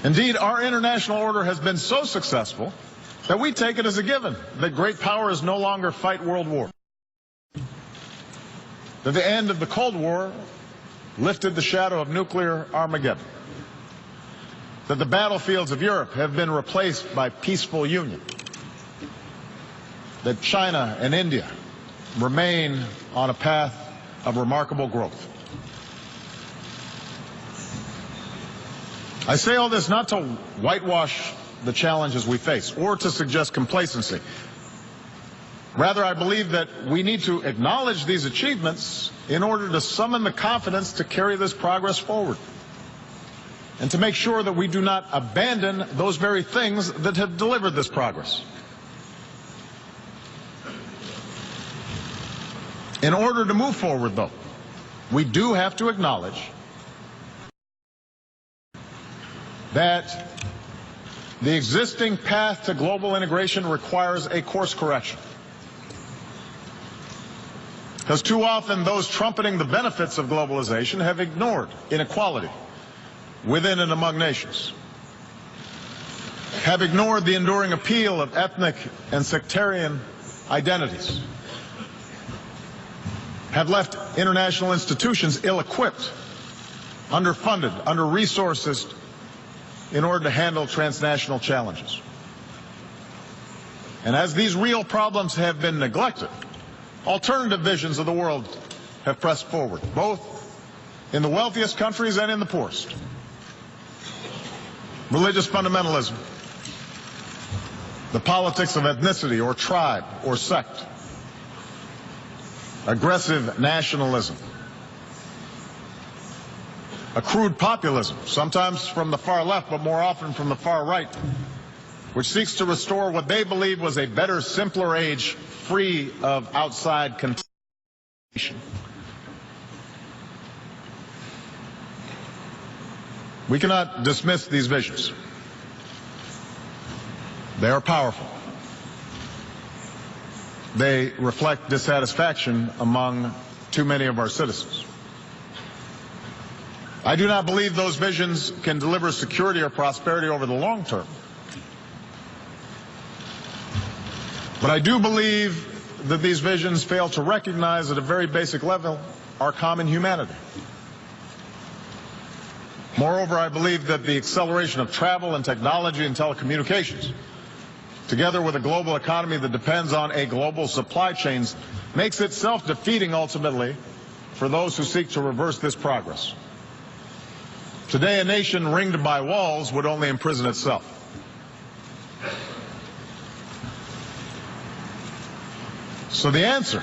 Indeed, our international order has been so successful that we take it as a given that great powers no longer fight world war. That the end of the Cold War lifted the shadow of nuclear Armageddon. That the battlefields of Europe have been replaced by peaceful union. That China and India remain on a path of remarkable growth. I say all this not to whitewash the challenges we face or to suggest complacency. Rather, I believe that we need to acknowledge these achievements in order to summon the confidence to carry this progress forward and to make sure that we do not abandon those very things that have delivered this progress. In order to move forward, though, we do have to acknowledge that the existing path to global integration requires a course correction. Because too often those trumpeting the benefits of globalization have ignored inequality within and among nations, have ignored the enduring appeal of ethnic and sectarian identities, have left international institutions ill-equipped, underfunded, under-resourced in order to handle transnational challenges. And as these real problems have been neglected, alternative visions of the world have pressed forward, both in the wealthiest countries and in the poorest. Religious fundamentalism, the politics of ethnicity or tribe or sect, aggressive nationalism, a crude populism, sometimes from the far left, but more often from the far right, which seeks to restore what they believe was a better, simpler age free of outside contamination. We cannot dismiss these visions. They are powerful. They reflect dissatisfaction among too many of our citizens. I do not believe those visions can deliver security or prosperity over the long term. But I do believe that these visions fail to recognize at a very basic level our common humanity. Moreover, I believe that the acceleration of travel and technology and telecommunications, together with a global economy that depends on a global supply chain, makes it self-defeating ultimately for those who seek to reverse this progress. Today, a nation ringed by walls would only imprison itself. So the answer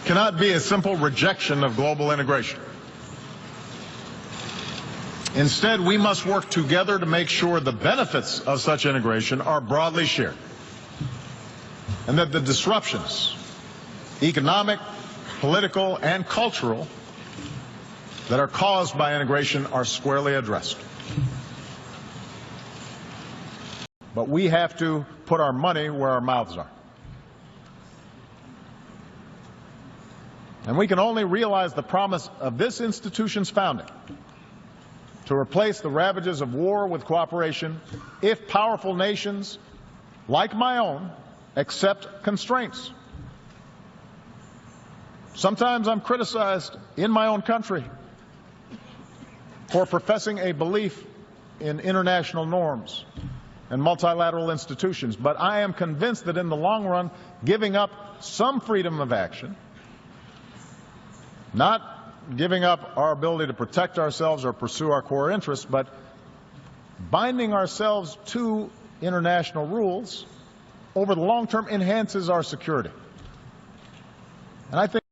cannot be a simple rejection of global integration. Instead, we must work together to make sure the benefits of such integration are broadly shared, and that the disruptions, economic, political, and cultural, that are caused by integration are squarely addressed. But we have to put our money where our mouths are. And we can only realize the promise of this institution's founding to replace the ravages of war with cooperation if powerful nations, like my own, accept constraints. Sometimes I'm criticized in my own country for professing a belief in international norms and multilateral institutions, but I am convinced that in the long run, giving up some freedom of action, not giving up our ability to protect ourselves or pursue our core interests, but binding ourselves to international rules over the long term enhances our security. And I think